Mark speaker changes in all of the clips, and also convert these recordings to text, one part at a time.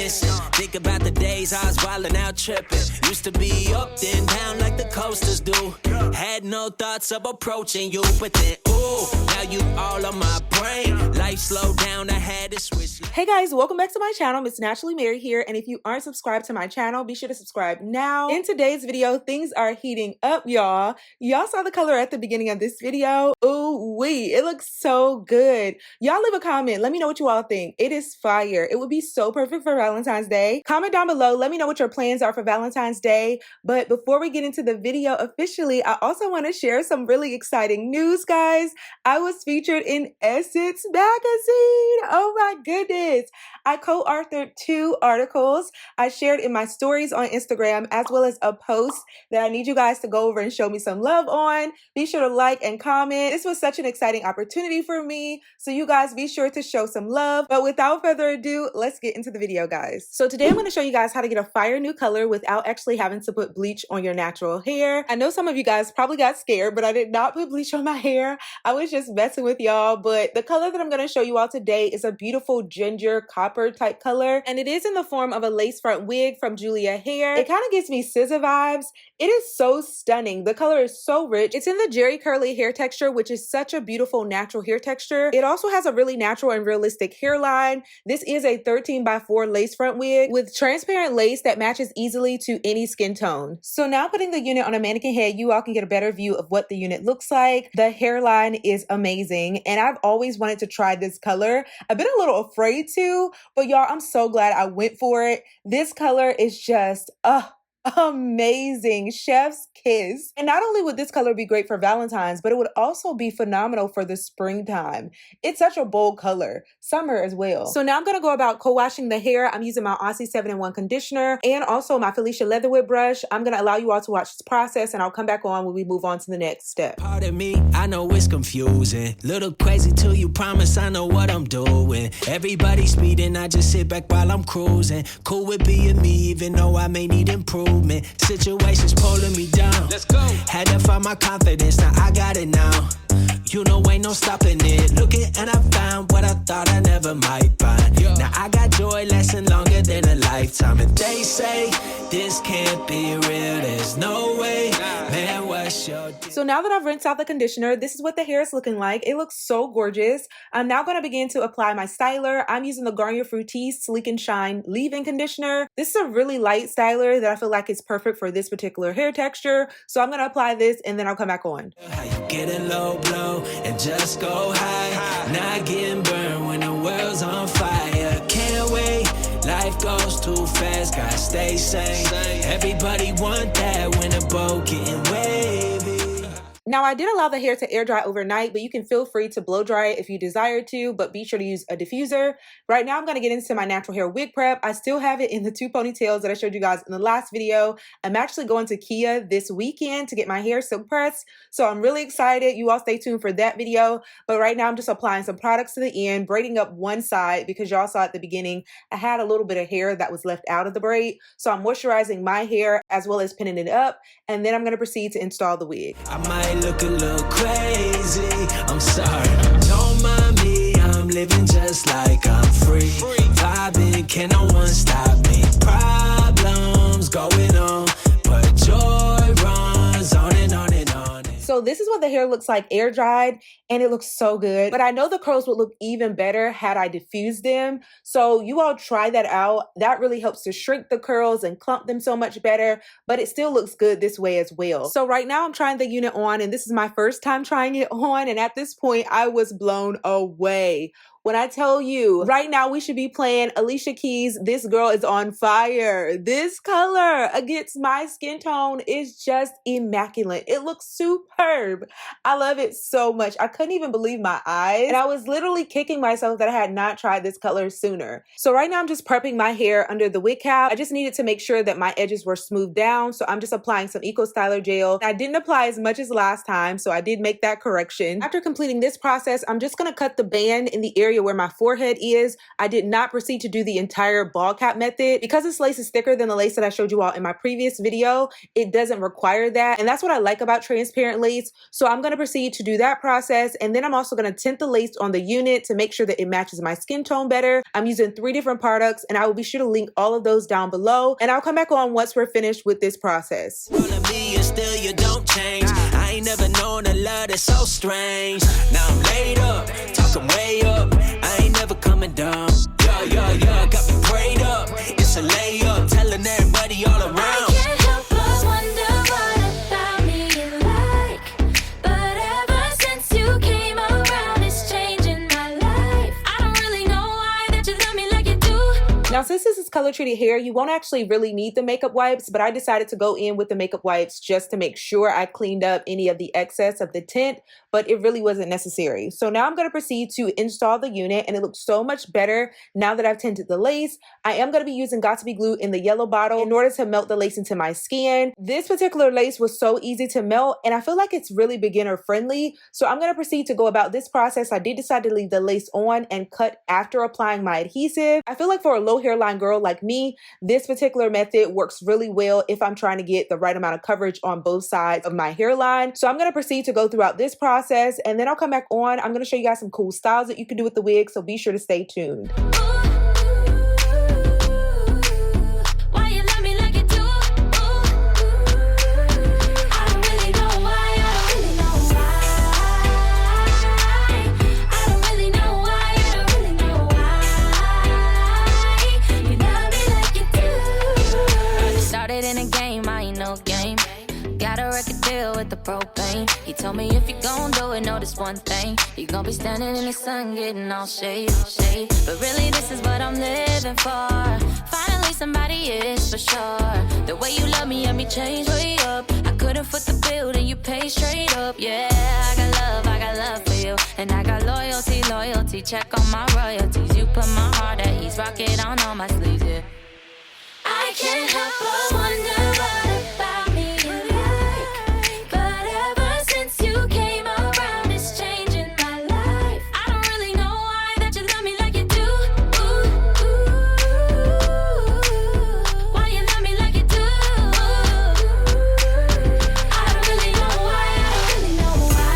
Speaker 1: missing. Think about the days I was wildin' out tripping. Used to be up then down like the coasters do. Had no thoughts of approaching you, but then ooh, now you all on my brain. Life slowed down, I had to switch.
Speaker 2: Hey guys, welcome back to my channel. Miss Naturally Mary here, and if you aren't subscribed to my channel, be sure to subscribe now. In today's video, things are heating up, y'all. Y'all saw the color at the beginning of this video. Ooh wee, it looks so good. Y'all leave a comment. Let me know what you all think. It is fire. It would be so perfect for Valentine's Day. Comment down below. Let me know what your plans are for Valentine's Day. But before we get into the video officially, I also want to share some really exciting news, guys. I was featured in Essence magazine. Oh my goodness. I co-authored 2 articles I shared in my stories on Instagram, as well as a post that I need you guys to go over and show me some love on. Be sure to like and comment. This was such an exciting opportunity for me, so you guys be sure to show some love. But without further ado, let's get into the video, guys. So today I'm going to show you guys how to get a fire new color without actually having to put bleach on your natural hair. I know some of you guys probably got scared, but I did not put bleach on my hair. I was just messing with y'all, but the color that I'm going to show you all today is a beautiful ginger copper type color, and it is in the form of a lace front wig from Julia Hair. It kind of gives me SZA vibes. It is so stunning. The color is so rich. It's in the Jerry curly hair texture, which is such a beautiful natural hair texture. It also has a really natural and realistic hairline. This is a 13x4 lace front wig with transparent lace that matches easily to any skin tone. So now putting the unit on a mannequin head, you all can get a better view of what the unit looks like. The hairline is amazing, and I've always wanted to try this color. I've been a little afraid to, but y'all, I'm so glad I went for it. This color is just, amazing. Chef's kiss. And not only would this color be great for Valentine's, but it would also be phenomenal for the springtime. It's such a bold color. Summer as well. So now I'm going to go about co-washing the hair. I'm using my Aussie 7-in-1 conditioner and also my Felicia Leatherwood brush. I'm going to allow you all to watch this process, and I'll come back on when we move on to the next step.
Speaker 1: Pardon me, I know it's confusing. Little crazy till you promise I know what I'm doing. Everybody speeding, I just sit back while I'm cruising. Cool with being me, even though I may need improvement. Situations pulling me down. Let's go. Had to find my confidence, now I got it now. You know ain't no stopping it. Looking and I found what I thought I never might find. Yeah. Now I got joy lasting longer than a lifetime. And they say this can't be real, there's no way. Man, what's your deal?
Speaker 2: So now that I've rinsed out the conditioner, this is what the hair is looking like. It looks so gorgeous. I'm now going to begin to apply my styler. I'm using the Garnier Fructis Sleek and Shine leave-in conditioner. This is a really light styler that I feel like is perfect for this particular hair texture. So I'm going to apply this and then I'll come back on.
Speaker 1: How you getting low blow and just go high. Not getting burned when the world's on fire. Can't wait, life goes too fast, gotta stay sane. Everybody want that when the boat getting wavy.
Speaker 2: Now, I did allow the hair to air dry overnight, but you can feel free to blow dry it if you desire to, but be sure to use a diffuser. Right now, I'm going to get into my natural hair wig prep. I still have it in the 2 ponytails that I showed you guys in the last video. I'm actually going to Kia this weekend to get my hair silk pressed, so I'm really excited. You all stay tuned for that video, but right now I'm just applying some products to the end, braiding up one side because y'all saw at the beginning, I had a little bit of hair that was left out of the braid, so I'm moisturizing my hair as well as pinning it up, and then I'm going to proceed to install the wig.
Speaker 1: I might look a little crazy, I'm sorry, don't mind me, I'm living just like I'm free. Vibing, can no one stop me? Problems going on, but joy runs on and on and on.
Speaker 2: So this is what the hair looks like air dried, and it looks so good. But I know the curls would look even better had I diffused them. So you all try that out. That really helps to shrink the curls and clump them so much better, but it still looks good this way as well. So right now I'm trying the unit on, and this is my first time trying it on. And at this point I was blown away. When I tell you, right now we should be playing Alicia Keys' This Girl Is on Fire. This color against my skin tone is just immaculate. It looks superb. I love it so much. I couldn't even believe my eyes. And I was literally kicking myself that I had not tried this color sooner. So right now I'm just prepping my hair under the wig cap. I just needed to make sure that my edges were smoothed down. So I'm just applying some Eco Styler gel. I didn't apply as much as last time, so I did make that correction. After completing this process, I'm just gonna cut the band in the area area where my forehead is. I did not proceed to do the entire ball cap method. Because this lace is thicker than the lace that I showed you all in my previous video, it doesn't require that. And that's what I like about transparent lace. So I'm going to proceed to do that process. And then I'm also going to tint the lace on the unit to make sure that it matches my skin tone better. I'm using 3 different products, and I will be sure to link all of those down below. And I'll come back on once we're finished with this process.
Speaker 1: Still you don't change. I ain't never known a love that's so strange. Now I'm laid up, talking way up. I ain't never coming down. Yeah, got me prayed up. It's a layup, telling everybody all around.
Speaker 3: I can't help but wonder what about me you like. But ever since you came around, it's changing my life. I don't really know why that you love me like you do.
Speaker 2: Now, since this is color treated hair, you won't actually really need the makeup wipes, but I decided to go in with the makeup wipes just to make sure I cleaned up any of the excess of the tint, but it really wasn't necessary. So now I'm going to proceed to install the unit, and it looks so much better now that I've tinted the lace. I am going to be using Got2b glue in the yellow bottle in order to melt the lace into my skin. This particular lace was so easy to melt, and I feel like it's really beginner friendly. So I'm going to proceed to go about this process. I did decide to leave the lace on and cut after applying my adhesive. I feel like for a low hairline girl like me, this particular method works really well if I'm trying to get the right amount of coverage on both sides of my hairline. So I'm going to proceed to go throughout this process, and then I'll come back on. I'm going to show you guys some cool styles that you can do with the wig, so be sure to stay tuned.
Speaker 3: Why you love me like you do? I don't really know why. I don't really know why. I don't really know why. I don't really know why. You love me like you do. Started in a game, I ain't no game. Got a record deal with the propane. He told me if you gon' do it, know this one thing. You gon' be standing in the sun, getting all shade. But really, this is what I'm living for. Finally, somebody is for sure. The way you love me, and me change way up. I couldn't foot the bill, then you pay straight up. Yeah, I got love for you. And I got loyalty, check on my royalties. You put my heart at ease, rock it on all my sleeves, yeah. I can't help but wonder what about me you like. But ever since you came around, it's changing my life. I don't really know why that you love me like you do. Why you love me like you do? I don't really know why. I don't really know why.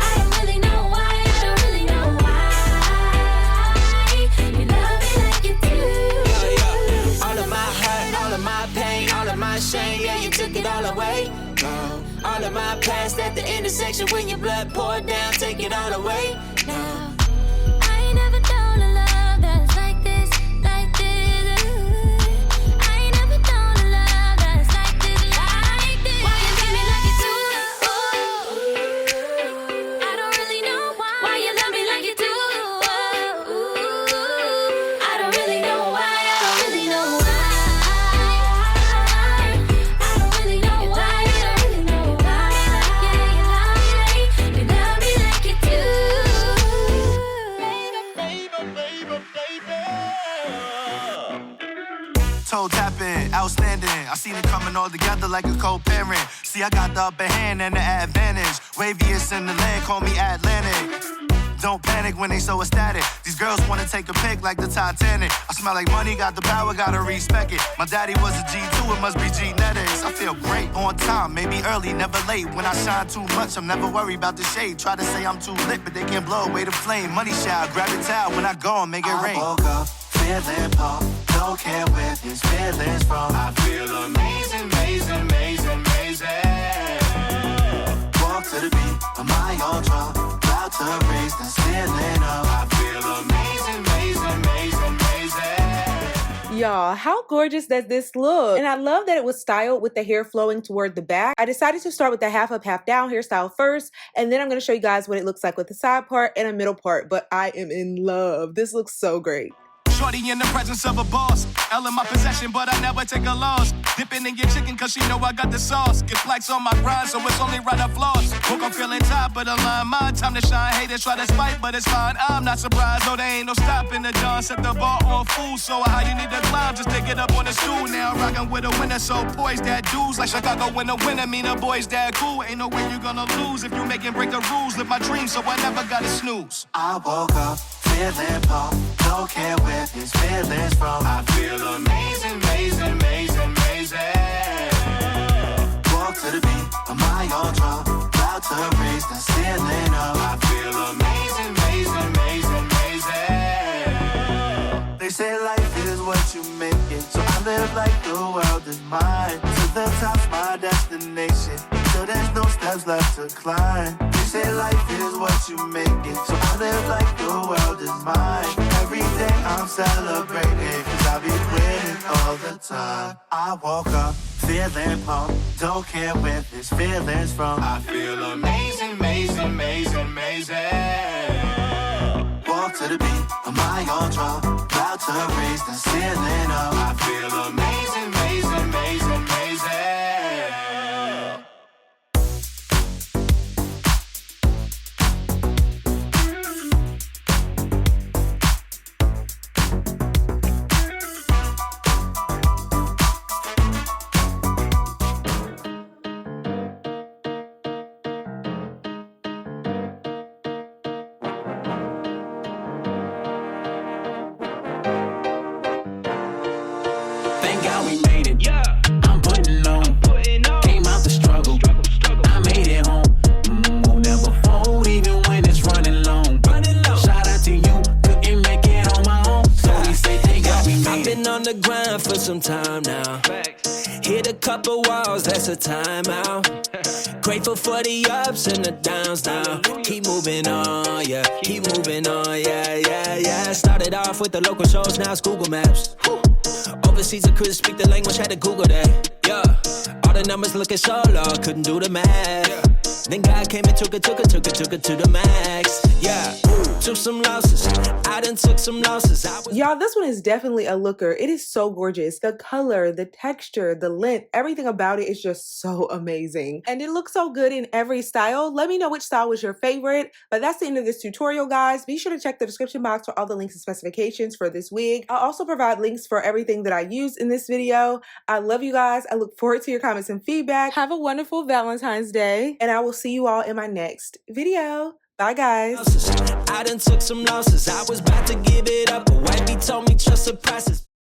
Speaker 3: I don't really know why. I don't really know why. You love me like you do.
Speaker 1: All of my hurt, all of my pain, all of my shame, yeah, you took it all away. All of my past at the intersection when your blood poured down, take it all away. No.
Speaker 3: I ain't never known a love that's like this, like this. I ain't never known a love that's like this, like this. Why you love me like you do? I don't really know why. Why you love me like you do? I don't really know why. I don't really know why. I don't really know why. I don't really know why. You love me like you do.
Speaker 4: Toe tapping, outstanding. I seen it coming all together like a co-parent. See, I got the upper hand and the advantage. Waviest in the land, call me Atlantic. Don't panic when they so ecstatic. These girls wanna take a pic like the Titanic. I smell like money, got the power, gotta respect it. My daddy was a G2, it must be genetics. I feel great, on time, maybe early, never late. When I shine too much, I'm never worried about the shade. Try to say I'm too lit, but they can't blow away the flame. Money shower, grab a towel when I go and make it rain.
Speaker 5: I woke up feeling pumped, don't care where these feelings from. I feel amazing, amazing, amazing, amazing. Walk to the beat of my own drum, cloud to raise the ceiling up. I feel amazing, amazing, amazing, amazing.
Speaker 2: Y'all, how gorgeous does this look? And I love that it was styled with the hair flowing toward the back. I decided to start with the half up, half down hairstyle first, and then I'm going to show you guys what it looks like with the side part and a middle part, but I am in love. This looks so great.
Speaker 4: Shorty in the presence of a boss. L in my possession, but I never take a loss. Dipping in your chicken, cause she know I got the sauce. Get flags on my grind, so it's only right I floss. Woke up feeling tired. top of the line. My time to shine. Haters try to spite, but it's fine. I'm not surprised. No, there ain't no stopping the John. Set the bar on full. So how you need to climb just to get up on the stool. Now rockin' with a winner, so poised that dudes like Chicago when a winner. Mean the boys that cool. Ain't no way you gonna lose if you make and break the rules. Live my dreams, so I never gotta snooze.
Speaker 5: I woke up feeling pumped. Don't care where his feelings from. I feel amazing, amazing, amazing, amazing. Walk to the beat of my own drum. About to raise the ceiling up. I feel amazing, amazing, amazing, amazing. They say life is what you make it, so I live like the world is mine. To the top's my destination, so there's no steps left to climb. They say life is what you make it, so I live like the world is mine. Every day I'm celebrating, cause I be winning all the time. I woke up feeling pumped, don't care where this feeling's from. I feel amazing, amazing, amazing, amazing. Walk to the beat of my own drum, about to raise the ceiling up. I feel amazing, amazing, amazing, amazing.
Speaker 1: Thank God we made it. Yeah. I'm putting on. Came out the struggle. I made it home. Won't never fold even when it's running long. Shout out to you. Couldn't make it on my own. So we say thank God we made it. I've been on the grind for some time now. Hit a couple walls, that's a timeout. Grateful for the ups and the downs now. Keep moving on, yeah. Keep moving on, yeah, yeah, yeah. Started off with the local shows, now it's Google Maps. Overseas, I couldn't speak the language, had to Google that, yeah. All the numbers looking so low, couldn't do the math. Then God came and took it to the max, yeah. Took some losses, I done took some losses.
Speaker 2: Y'all, this one is definitely a looker. It is so gorgeous. The color, the texture, the length, everything about it is just so amazing. And it looks so good in every style. Let me know which style was your favorite. But that's the end of this tutorial, guys. Be sure to check the description box for all the links and specifications for this wig. I'll also provide links for everything that I used in this video. I love you guys. I look forward to your comments and feedback. Have a wonderful Valentine's Day. And I will see you all in my next video. Bye, guys.
Speaker 1: I done took some losses. I was about to give it up, but wifey told me trust the process.